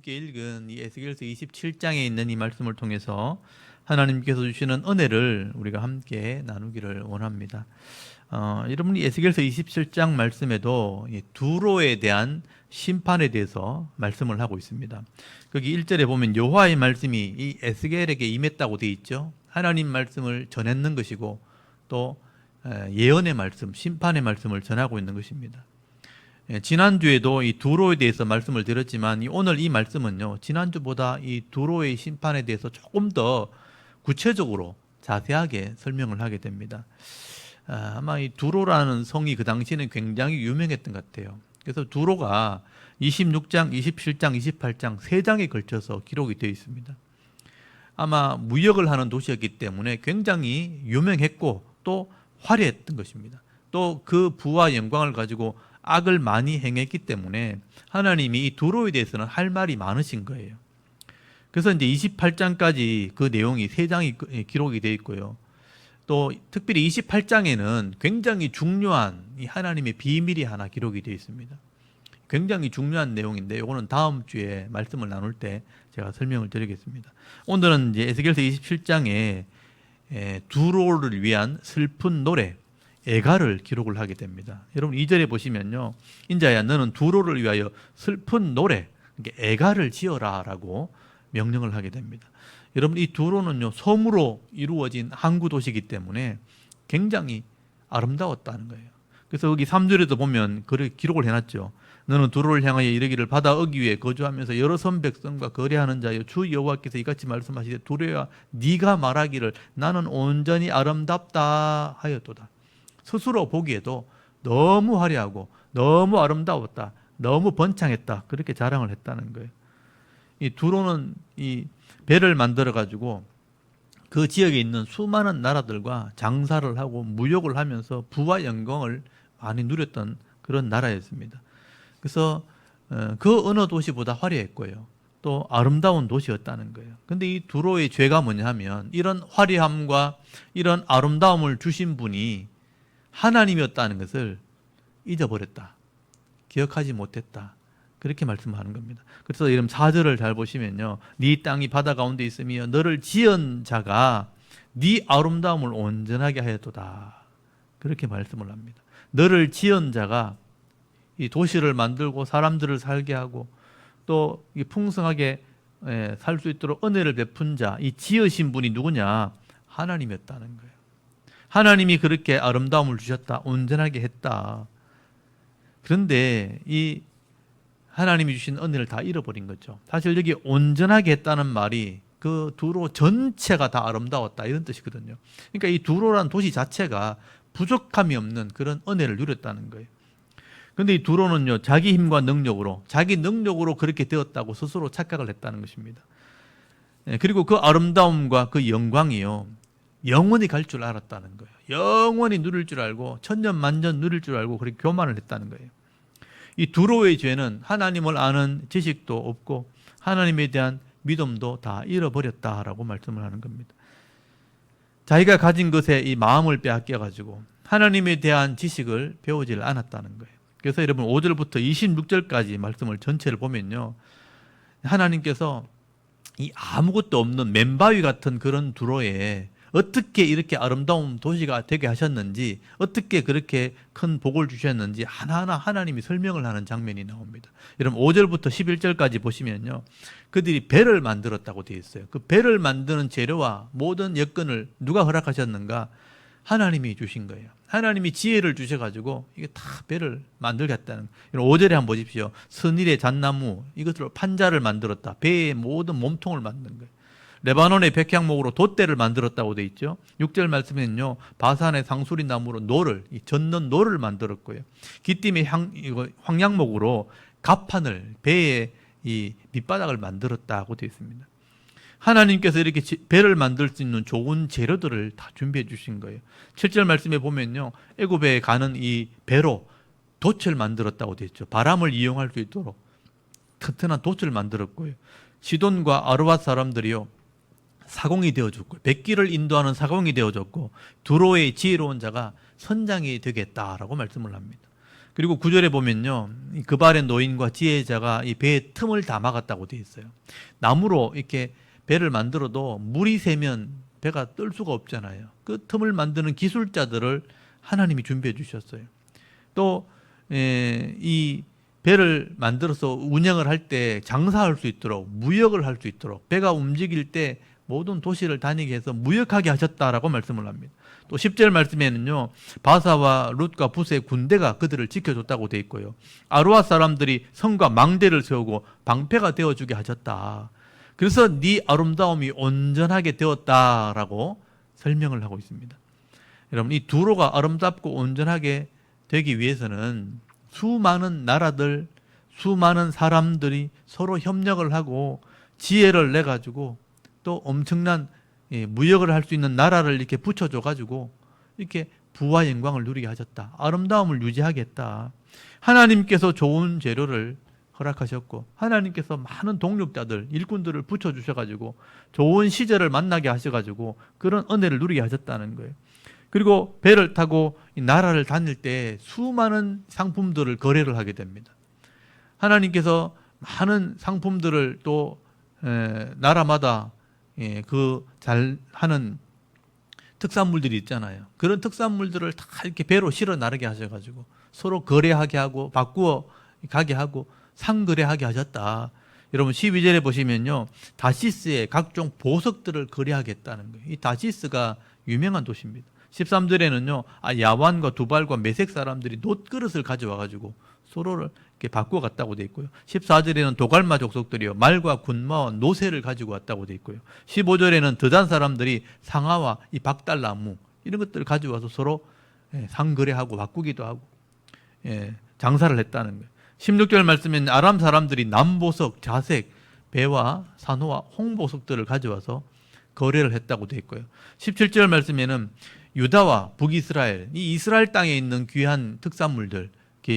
함께 읽은 이 에스겔서 27장에 있는 이 말씀을 통해서 하나님께서 주시는 은혜를 우리가 함께 나누기를 원합니다. 여러분이 에스겔서 27장 말씀에도 이 두로에 대한 심판에 대해서 말씀을 하고 있습니다. 거기 1절에 보면 여호와의 말씀이 이 에스겔에게 임했다고 되어 있죠. 하나님 말씀을 전했는 것이고 또 예언의 말씀, 심판의 말씀을 전하고 있는 것입니다. 지난주에도 이 두로에 대해서 말씀을 드렸지만 오늘 이 말씀은요, 지난주보다 이 두로의 심판에 대해서 조금 더 구체적으로 자세하게 설명을 하게 됩니다. 아마 이 두로라는 성이 그 당시에는 굉장히 유명했던 것 같아요. 그래서 두로가 26장, 27장, 28장 3장에 걸쳐서 기록이 되어 있습니다. 아마 무역을 하는 도시였기 때문에 굉장히 유명했고 또 화려했던 것입니다. 또 그 부와 영광을 가지고 악을 많이 행했기 때문에 하나님이 이 두로에 대해서는 할 말이 많으신 거예요. 그래서 이제 28장까지 그 내용이 3장이 기록이 되어 있고요. 또 특별히 28장에는 굉장히 중요한 이 하나님의 비밀이 하나 기록이 되어 있습니다. 굉장히 중요한 내용인데 이거는 다음 주에 말씀을 나눌 때 제가 설명을 드리겠습니다. 오늘은 이제 에스겔서 27장에 두로를 위한 슬픈 노래, 애가를 기록을 하게 됩니다. 여러분 2절에 보시면요, 인자야 너는 두로를 위하여 슬픈 노래, 애가를 지어라 라고 명령을 하게 됩니다. 여러분 이 두로는요, 섬으로 이루어진 항구 도시이기 때문에 굉장히 아름다웠다는 거예요. 그래서 여기 3절에도 보면 그렇게 기록을 해놨죠. 너는 두로를 향하여 이르기를 바다 어귀 위에 거주하면서 여러 선 백성과 거래하는 자여, 주 여호와께서 이같이 말씀하시되 두로야 네가 말하기를 나는 온전히 아름답다 하였도다. 스스로 보기에도 너무 화려하고 너무 아름다웠다, 너무 번창했다, 그렇게 자랑을 했다는 거예요. 이 두로는 이 배를 만들어 가지고 그 지역에 있는 수많은 나라들과 장사를 하고 무역을 하면서 부와 영광을 많이 누렸던 그런 나라였습니다. 그래서 그 어느 도시보다 화려했고요, 또 아름다운 도시였다는 거예요. 근데 이 두로의 죄가 뭐냐 하면 이런 화려함과 이런 아름다움을 주신 분이 하나님이었다는 것을 잊어버렸다, 기억하지 못했다, 그렇게 말씀하는 겁니다. 그래서 이런 4절을 잘 보시면요, 네 땅이 바다 가운데 있으며 너를 지은 자가 네 아름다움을 온전하게 하였도다, 그렇게 말씀을 합니다. 너를 지은 자가 이 도시를 만들고 사람들을 살게 하고 또 풍성하게 살 수 있도록 은혜를 베푼 자, 이 지으신 분이 누구냐? 하나님이었다는 거예요. 하나님이 그렇게 아름다움을 주셨다, 온전하게 했다. 그런데 이 하나님이 주신 은혜를 다 잃어버린 거죠. 사실 여기 온전하게 했다는 말이 그 두로 전체가 다 아름다웠다, 이런 뜻이거든요. 그러니까 이 두로라는 도시 자체가 부족함이 없는 그런 은혜를 누렸다는 거예요. 그런데 이 두로는요, 자기 힘과 능력으로, 자기 능력으로 그렇게 되었다고 스스로 착각을 했다는 것입니다. 그리고 그 아름다움과 그 영광이요, 영원히 갈 줄 알았다는 거예요. 영원히 누릴 줄 알고 천년만년 누릴 줄 알고 그렇게 교만을 했다는 거예요. 이 두로의 죄는 하나님을 아는 지식도 없고 하나님에 대한 믿음도 다 잃어버렸다라고 말씀을 하는 겁니다. 자기가 가진 것에 이 마음을 빼앗겨가지고 하나님에 대한 지식을 배우질 않았다는 거예요. 그래서 여러분 5절부터 26절까지 말씀을 전체를 보면요, 하나님께서 이 아무것도 없는 맨바위 같은 그런 두로에 어떻게 이렇게 아름다운 도시가 되게 하셨는지, 어떻게 그렇게 큰 복을 주셨는지 하나하나 하나님이 설명을 하는 장면이 나옵니다. 여러분 5절부터 11절까지 보시면요, 그들이 배를 만들었다고 되어 있어요. 그 배를 만드는 재료와 모든 여건을 누가 허락하셨는가? 하나님이 주신 거예요. 하나님이 지혜를 주셔가지고 이게 다 배를 만들겠다는 거예요. 5절에 한번 보십시오. 선일의 잣나무, 이것으로 판자를 만들었다. 배의 모든 몸통을 만든 거예요. 레바논의 백향목으로 돛대를 만들었다고 되어 있죠. 6절 말씀에는요, 바산의 상수리 나무로 노를, 이 젓는 노를 만들었고요. 기띔의 황양목으로 갑판을, 배의 이 밑바닥을 만들었다고 되어 있습니다. 하나님께서 이렇게 배를 만들 수 있는 좋은 재료들을 다 준비해 주신 거예요. 7절 말씀에 보면요, 애굽에 가는 이 배로 돛을 만들었다고 되어 있죠. 바람을 이용할 수 있도록 튼튼한 돛을 만들었고요. 시돈과 아르밧 사람들이요, 사공이 되어줬고, 백기를 인도하는 사공이 되어줬고, 두로의 지혜로운 자가 선장이 되겠다라고 말씀을 합니다. 그리고 9절에 보면요, 이 그발의 노인과 지혜자가 이 배의 틈을 다 막았다고 되어 있어요. 나무로 이렇게 배를 만들어도 물이 새면 배가 뜰 수가 없잖아요. 그 틈을 만드는 기술자들을 하나님이 준비해 주셨어요. 또 이 배를 만들어서 운영을 할 때 장사할 수 있도록, 무역을 할 수 있도록, 배가 움직일 때 모든 도시를 다니게 해서 무역하게 하셨다라고 말씀을 합니다. 또 10절 말씀에는요, 바사와 룻과 붓의 군대가 그들을 지켜줬다고 돼 있고요, 아루아 사람들이 성과 망대를 세우고 방패가 되어주게 하셨다. 그래서 네 아름다움이 온전하게 되었다라고 설명을 하고 있습니다. 여러분, 이 두로가 아름답고 온전하게 되기 위해서는 수많은 나라들, 수많은 사람들이 서로 협력을 하고 지혜를 내 가지고 또 엄청난 무역을 할 수 있는 나라를 이렇게 붙여줘 가지고 이렇게 부와 영광을 누리게 하셨다. 아름다움을 유지하겠다. 하나님께서 좋은 재료를 허락하셨고, 하나님께서 많은 동력자들, 일꾼들을 붙여주셔 가지고 좋은 시절을 만나게 하셔 가지고 그런 은혜를 누리게 하셨다는 거예요. 그리고 배를 타고 이 나라를 다닐 때 수많은 상품들을 거래를 하게 됩니다. 하나님께서 많은 상품들을 또 나라마다 그 잘하는 특산물들이 있잖아요. 그런 특산물들을 다 이렇게 배로 실어 나르게 하셔가지고 서로 거래하게 하고 바꾸어 가게 하고 상거래하게 하셨다. 여러분 12절에 보시면요, 다시스의 각종 보석들을 거래하겠다는 거예요. 이 다시스가 유명한 도시입니다. 13절에는요, 야완과 두발과 메색 사람들이 놋그릇을 가져와가지고 서로를 이렇게 바꾸어 갔다고 돼 있고요. 14절에는 도갈마 족속들이요, 말과 군마와 노새를 가지고 왔다고 돼 있고요. 15절에는 드단 사람들이 상아와 이 박달나무 이런 것들을 가져와서 서로 상거래하고 바꾸기도 하고 장사를 했다는 거예요. 16절 말씀에는 아람 사람들이 남보석, 자색, 배와 산호와 홍보석들을 가져와서 거래를 했다고 돼 있고요. 17절 말씀에는 유다와 북이스라엘, 이 이스라엘 땅에 있는 귀한 특산물들,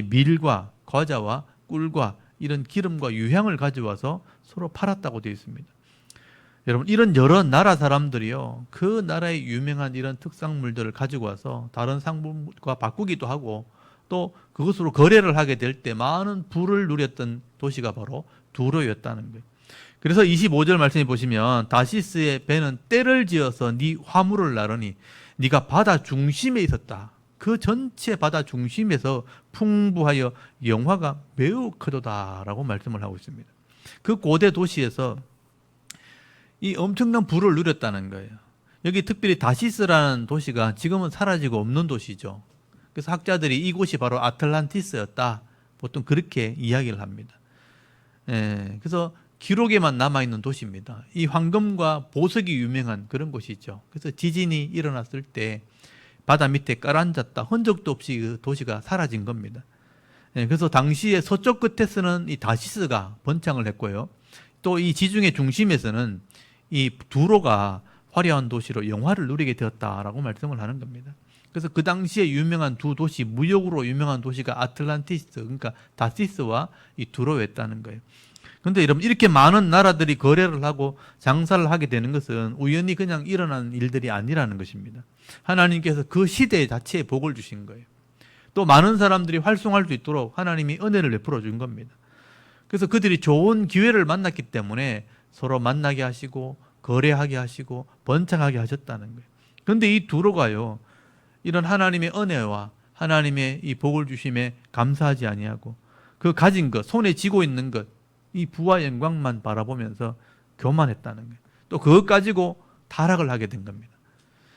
밀과 과자와 꿀과 이런 기름과 유향을 가져와서 서로 팔았다고 되어 있습니다. 여러분, 이런 여러 나라 사람들이요, 그 나라의 유명한 이런 특산물들을 가지고 와서 다른 상품과 바꾸기도 하고 또 그것으로 거래를 하게 될 때 많은 부를 누렸던 도시가 바로 두로였다는 거예요. 그래서 25절 말씀해 보시면 다시스의 배는 때를 지어서 네 화물을 나르니 네가 바다 중심에 있었다. 그 전체 바다 중심에서 풍부하여 영화가 매우 크도다라고 말씀을 하고 있습니다. 그 고대 도시에서 이 엄청난 부를 누렸다는 거예요. 여기 특별히 다시스라는 도시가 지금은 사라지고 없는 도시죠. 그래서 학자들이 이곳이 바로 아틀란티스였다, 보통 그렇게 이야기를 합니다. 그래서 기록에만 남아있는 도시입니다. 이 황금과 보석이 유명한 그런 곳이죠. 그래서 지진이 일어났을 때 바다 밑에 깔아앉았다, 흔적도 없이 그 도시가 사라진 겁니다. 그래서 당시에 서쪽 끝에서는 이 다시스가 번창을 했고요, 또 이 지중해 중심에서는 이 두로가 화려한 도시로 영화를 누리게 되었다라고 말씀을 하는 겁니다. 그래서 그 당시에 유명한 두 도시, 무역으로 유명한 도시가 아틀란티스, 그러니까 다시스와 이 두로였다는 거예요. 그런데 여러분, 이렇게 많은 나라들이 거래를 하고 장사를 하게 되는 것은 우연히 그냥 일어난 일들이 아니라는 것입니다. 하나님께서 그 시대 자체에 복을 주신 거예요. 또 많은 사람들이 활성화할 수 있도록 하나님이 은혜를 베풀어 준 겁니다. 그래서 그들이 좋은 기회를 만났기 때문에 서로 만나게 하시고 거래하게 하시고 번창하게 하셨다는 거예요. 그런데 이 두로가요, 이런 하나님의 은혜와 하나님의 이 복을 주심에 감사하지 아니하고 그 가진 것, 손에 쥐고 있는 것, 이 부와 영광만 바라보면서 교만했다는 거예요. 또 그것 가지고 타락을 하게 된 겁니다.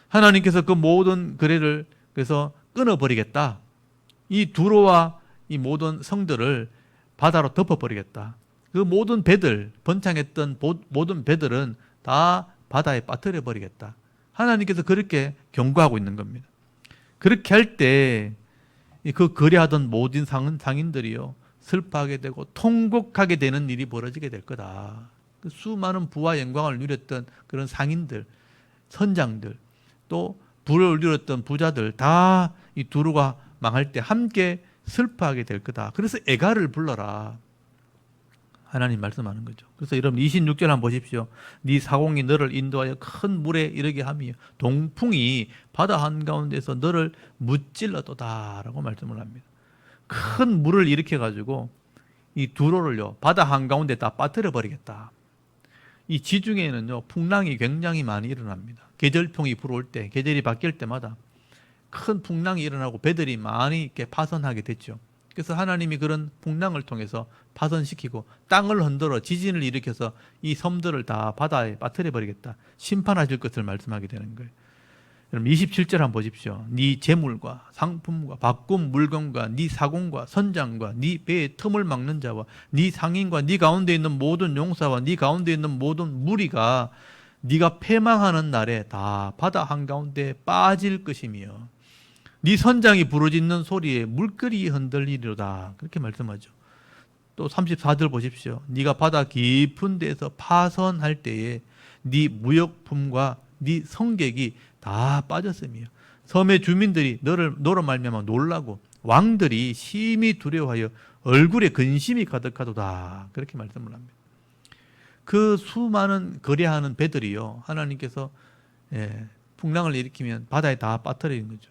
하나님께서 그 모든 거래를 그래서 끊어버리겠다. 이 두로와 이 모든 성들을 바다로 덮어버리겠다. 그 모든 배들, 번창했던 모든 배들은 다 바다에 빠뜨려 버리겠다. 하나님께서 그렇게 경고하고 있는 겁니다. 그렇게 할 때 그 거래하던 모든 상인들이요, 슬퍼하게 되고 통곡하게 되는 일이 벌어지게 될 거다. 그 수많은 부와 영광을 누렸던 그런 상인들, 선장들, 또 부를 누렸던 부자들 다 이 두로가 망할 때 함께 슬퍼하게 될 거다. 그래서 애가를 불러라. 하나님 말씀하는 거죠. 그래서 여러분 26절 한번 보십시오. 네 사공이 너를 인도하여 큰 물에 이르게 하며 동풍이 바다 한가운데서 너를 무찔러도다 라고 말씀을 합니다. 큰 물을 일으켜 가지고 이 두로를요 바다 한가운데 다 빠뜨려 버리겠다. 이 지중해에는요 풍랑이 굉장히 많이 일어납니다. 계절풍이 불어올 때, 계절이 바뀔 때마다 큰 풍랑이 일어나고 배들이 많이 이렇게 파손하게 됐죠. 그래서 하나님이 그런 풍랑을 통해서 파손시키고 땅을 흔들어 지진을 일으켜서 이 섬들을 다 바다에 빠뜨려 버리겠다. 심판하실 것을 말씀하게 되는 거예요. 여러분 27절 한번 보십시오. 네 재물과 상품과 바꾼 물건과 네 사공과 선장과 네 배의 틈을 막는 자와 네 상인과 네 가운데 있는 모든 용사와 네 가운데 있는 모든 무리가 네가 패망하는 날에 다 바다 한가운데 빠질 것이며 네 선장이 부르짖는 소리에 물결이 흔들리리로다. 그렇게 말씀하죠. 또 34절 보십시오. 네가 바다 깊은 데서 파선할 때에 네 무역품과 네 성객이 다 빠졌으며 섬의 주민들이 너로 말미암아 놀라고 왕들이 심히 두려워하여 얼굴에 근심이 가득하도다. 그렇게 말씀을 합니다. 그 수많은 거래하는 배들이요 하나님께서 풍랑을 일으키면 바다에 다 빠뜨리는 거죠.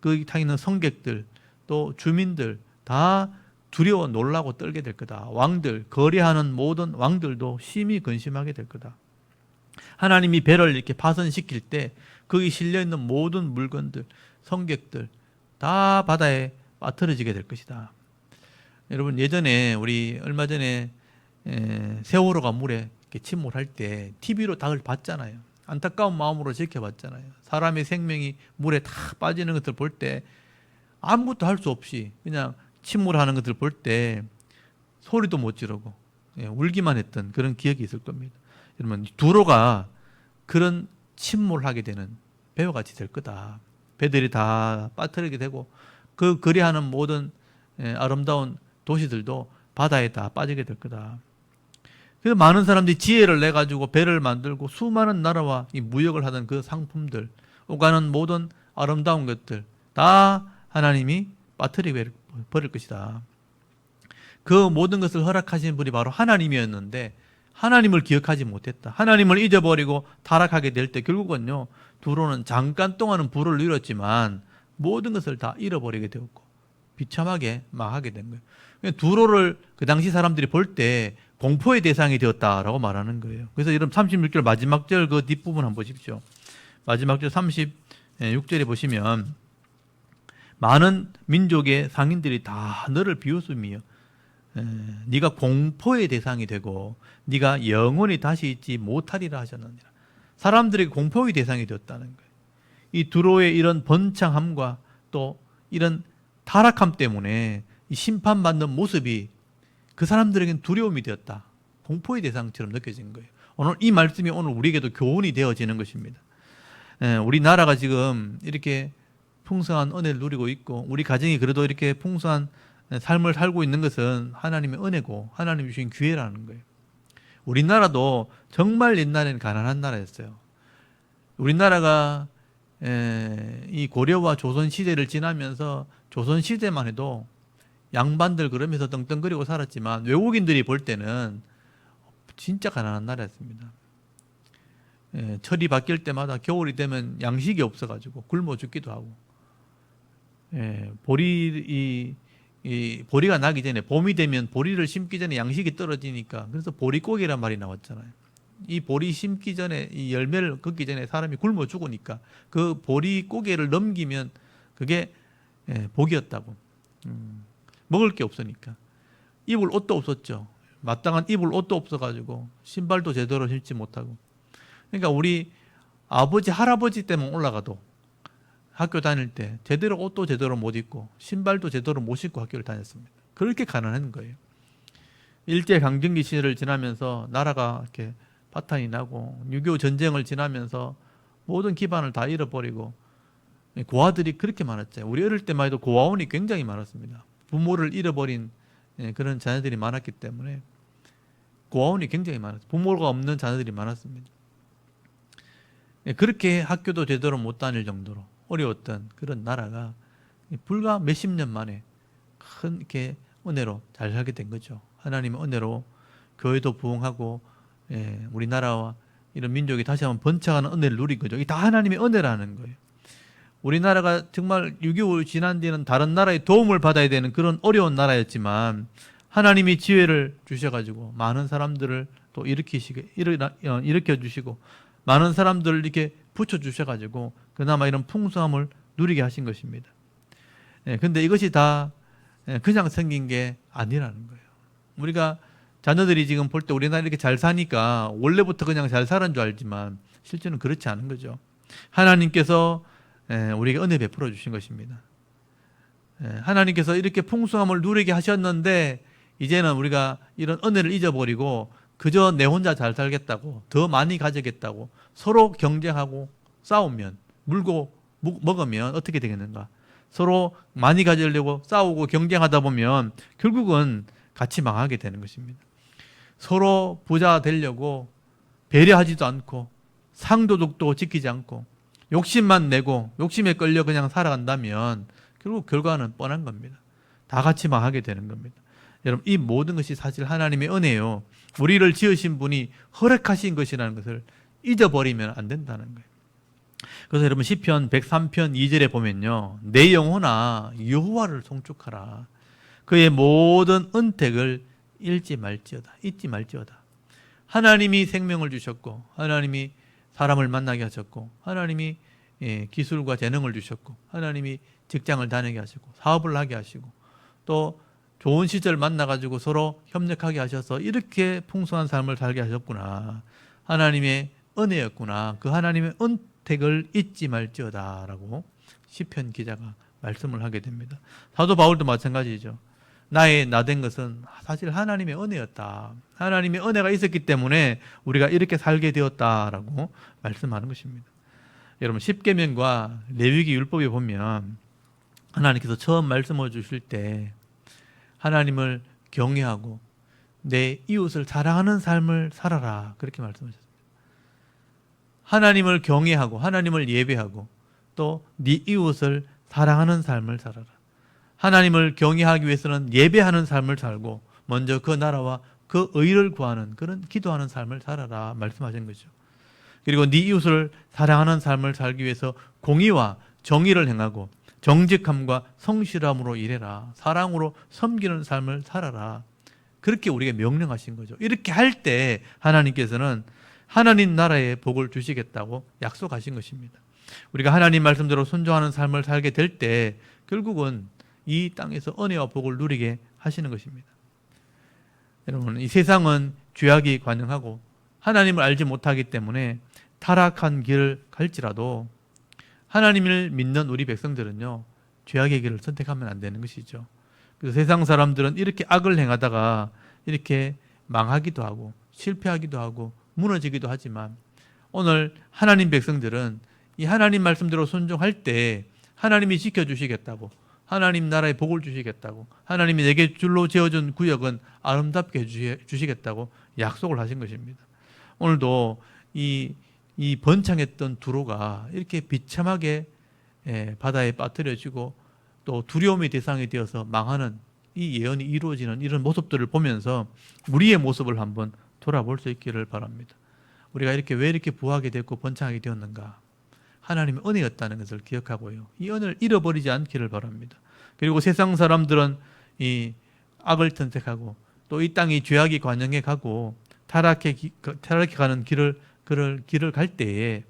거기 타 있는 성객들 또 주민들 다 두려워 놀라고 떨게 될 거다. 왕들 거래하는 모든 왕들도 심히 근심하게 될 거다. 하나님이 배를 이렇게 파손시킬 때 거기 실려있는 모든 물건들 성객들 다 바다에 빠뜨려지게 될 것이다. 여러분 예전에 우리 얼마 전에 세월호가 물에 이렇게 침몰할 때 TV로 다 봤잖아요. 안타까운 마음으로 지켜봤잖아요. 사람의 생명이 물에 다 빠지는 것을 볼 때 아무것도 할 수 없이 그냥 침몰하는 것을 볼 때 소리도 못 지르고 울기만 했던 그런 기억이 있을 겁니다. 여러분 두로가 그런 침몰하게 되는 배와 같이 될 거다. 배들이 다 빠뜨리게 되고 그 거래하는 모든 아름다운 도시들도 바다에 다 빠지게 될 거다. 그래서 많은 사람들이 지혜를 내 가지고 배를 만들고 수많은 나라와 이 무역을 하던 그 상품들, 오가는 모든 아름다운 것들 다 하나님이 빠뜨려 버릴 것이다. 그 모든 것을 허락하신 분이 바로 하나님이었는데 하나님을 기억하지 못했다. 하나님을 잊어버리고 타락하게 될 때 결국은요 두로는 잠깐 동안은 부를 이뤘지만 모든 것을 다 잃어버리게 되었고 비참하게 망하게 된 거예요. 두로를 그 당시 사람들이 볼 때 공포의 대상이 되었다라고 말하는 거예요. 그래서 여러분 36절 마지막 절 그 뒷부분 한번 보십시오. 마지막 절 36절에 보시면 많은 민족의 상인들이 다 너를 비웃으며 네가 공포의 대상이 되고 네가 영원히 다시 있지 못하리라 하셨느니라. 사람들에게 공포의 대상이 되었다는 거예요. 이 두로의 이런 번창함과 또 이런 타락함 때문에 이 심판받는 모습이 그 사람들에게는 두려움이 되었다. 공포의 대상처럼 느껴진 거예요. 오늘 이 말씀이 오늘 우리에게도 교훈이 되어지는 것입니다. 우리나라가 지금 이렇게 풍성한 은혜를 누리고 있고 우리 가정이 그래도 이렇게 풍성한 삶을 살고 있는 것은 하나님의 은혜고 하나님이 주신 기회라는 거예요. 우리나라도 정말 옛날에는 가난한 나라였어요. 우리나라가 이 고려와 조선 시대를 지나면서 조선 시대만 해도 양반들 그러면서 떵떵거리고 살았지만 외국인들이 볼 때는 진짜 가난한 나라였습니다. 철이 바뀔 때마다 겨울이 되면 양식이 없어가지고 굶어 죽기도 하고 보리가 나기 전에 봄이 되면 보리를 심기 전에 양식이 떨어지니까 그래서 보리고기란 말이 나왔잖아요. 이 보리 심기 전에 이 열매를 걷기 전에 사람이 굶어 죽으니까 그 보리고기를 넘기면 그게 복이었다고. 먹을 게 없으니까 입을 옷도 없었죠. 마땅한 입을 옷도 없어가지고 신발도 제대로 신지 못하고. 그러니까 우리 아버지 할아버지 때만 올라가도 학교 다닐 때 제대로 옷도 제대로 못 입고 신발도 제대로 못 신고 학교를 다녔습니다. 그렇게 가난한 거예요. 일제강점기 시절을 지나면서 나라가 이렇게 파탄이 나고 6.25 전쟁을 지나면서 모든 기반을 다 잃어버리고 고아들이 그렇게 많았죠. 우리 어릴 때만 해도 고아원이 굉장히 많았습니다. 부모를 잃어버린 그런 자녀들이 많았기 때문에 고아원이 굉장히 많았어요. 부모가 없는 자녀들이 많았습니다. 그렇게 학교도 제대로 못 다닐 정도로 어려웠던 그런 나라가 불과 몇십 년 만에 큰 이렇게 은혜로 잘 살게 된 거죠. 하나님의 은혜로 교회도 부흥하고 우리나라와 이런 민족이 다시 한번 번창하는 은혜를 누린 거죠. 이게 다 하나님의 은혜라는 거예요. 우리나라가 정말 6.25 지난 뒤에는 다른 나라의 도움을 받아야 되는 그런 어려운 나라였지만 하나님이 지혜를 주셔가지고 많은 사람들을 또 일으켜 주시고 많은 사람들을 이렇게 붙여 주셔가지고 그나마 이런 풍성함을 누리게 하신 것입니다. 근데 이것이 다 그냥 생긴 게 아니라는 거예요. 우리가 자녀들이 지금 볼 때 우리나라 이렇게 잘 사니까 원래부터 그냥 잘 살은 줄 알지만 실제는 그렇지 않은 거죠. 하나님께서 우리에게 은혜 베풀어 주신 것입니다. 하나님께서 이렇게 풍성함을 누리게 하셨는데 이제는 우리가 이런 은혜를 잊어버리고 그저 내 혼자 잘 살겠다고 더 많이 가지겠다고 서로 경쟁하고 싸우면 물고 먹으면 어떻게 되겠는가? 서로 많이 가지려고 싸우고 경쟁하다 보면 결국은 같이 망하게 되는 것입니다. 서로 부자 되려고 배려하지도 않고 상도덕도 지키지 않고 욕심만 내고 욕심에 끌려 그냥 살아간다면 결국 결과는 뻔한 겁니다. 다 같이 망하게 되는 겁니다. 여러분, 이 모든 것이 사실 하나님의 은혜요. 우리를 지으신 분이 허락하신 것이라는 것을 잊어버리면 안 된다는 거예요. 그래서 여러분 시편 103편 2절에 보면요. 내 영혼아 여호와를 송축하라. 그의 모든 은택을 잊지 말지어다. 하나님이 생명을 주셨고 하나님이 사람을 만나게 하셨고 하나님이 기술과 재능을 주셨고 하나님이 직장을 다니게 하시고 사업을 하게 하시고 또 좋은 시절 만나가지고 서로 협력하게 하셔서 이렇게 풍성한 삶을 살게 하셨구나. 하나님의 은혜였구나. 그 하나님의 은택을 잊지 말지어다라고 시편 기자가 말씀을 하게 됩니다. 사도 바울도 마찬가지죠. 나의 나된 것은 사실 하나님의 은혜였다. 하나님의 은혜가 있었기 때문에 우리가 이렇게 살게 되었다라고 말씀하는 것입니다. 여러분 십계명과 레위기 율법에 보면 하나님께서 처음 말씀을 주실 때 하나님을 경외하고 내 이웃을 사랑하는 삶을 살아라 그렇게 말씀하셨습니다. 하나님을 경외하고 하나님을 예배하고 또 네 이웃을 사랑하는 삶을 살아라. 하나님을 경외하기 위해서는 예배하는 삶을 살고 먼저 그 나라와 그 의를 구하는 그런 기도하는 삶을 살아라 말씀하신 거죠. 그리고 네 이웃을 사랑하는 삶을 살기 위해서 공의와 정의를 행하고 정직함과 성실함으로 일해라. 사랑으로 섬기는 삶을 살아라. 그렇게 우리에게 명령하신 거죠. 이렇게 할 때 하나님께서는 하나님 나라의 복을 주시겠다고 약속하신 것입니다. 우리가 하나님 말씀대로 순종하는 삶을 살게 될 때 결국은 이 땅에서 은혜와 복을 누리게 하시는 것입니다. 여러분, 이 세상은 죄악이 관영하고 하나님을 알지 못하기 때문에 타락한 길을 갈지라도 하나님을 믿는 우리 백성들은요, 죄악의 길을 선택하면 안 되는 것이죠. 그래서 세상 사람들은 이렇게 악을 행하다가 이렇게 망하기도 하고 실패하기도 하고 무너지기도 하지만 오늘 하나님 백성들은 이 하나님 말씀대로 순종할 때 하나님이 지켜주시겠다고 하나님 나라의 복을 주시겠다고 하나님이 내게 줄로 지어준 구역은 아름답게 해주시겠다고 약속을 하신 것입니다. 오늘도 이 번창했던 두로가 이렇게 비참하게 바다에 빠뜨려지고 또 두려움의 대상이 되어서 망하는 이 예언이 이루어지는 이런 모습들을 보면서 우리의 모습을 한번 돌아볼 수 있기를 바랍니다. 우리가 왜 이렇게 부하게 됐고 번창하게 되었는가? 하나님의 은혜였다는 것을 기억하고요. 이 은혜를 잃어버리지 않기를 바랍니다. 그리고 세상 사람들은 이 악을 탐색하고 또 이 땅이 죄악이 관영해 가고 타락해 가는 길을 갈 때에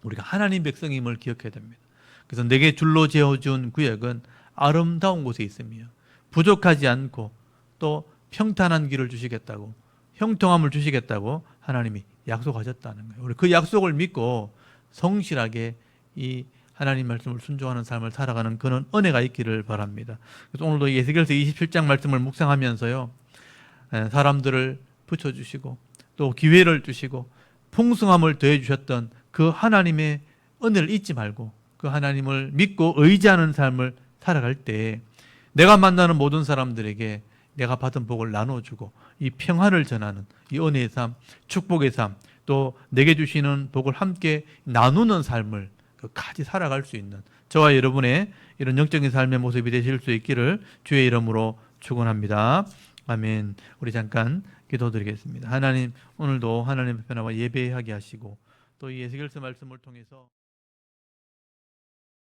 우리가 하나님 백성임을 기억해야 됩니다. 그래서 내게 줄로 지어준 구역은 아름다운 곳에 있으며 부족하지 않고 또 평탄한 길을 주시겠다고 형통함을 주시겠다고 하나님이 약속하셨다는 거예요. 우리 그 약속을 믿고 성실하게 이 하나님 말씀을 순종하는 삶을 살아가는 그런 은혜가 있기를 바랍니다. 그래서 오늘도 에스겔서 27장 말씀을 묵상하면서요, 사람들을 붙여주시고 또 기회를 주시고 풍성함을 더해 주셨던 그 하나님의 은혜를 잊지 말고 그 하나님을 믿고 의지하는 삶을 살아갈 때 내가 만나는 모든 사람들에게 내가 받은 복을 나눠주고 이 평안을 전하는 이 은혜의 삶, 축복의 삶, 또 내게 주시는 복을 함께 나누는 삶을 같이 살아갈 수 있는 저와 여러분의 이런 영적인 삶의 모습이 되실 수 있기를 주의 이름으로 축원합니다. 아멘. 우리 잠깐 기도드리겠습니다. 하나님, 오늘도 하나님의 편하와 예배하게 하시고 또 이 에스겔서 말씀을 통해서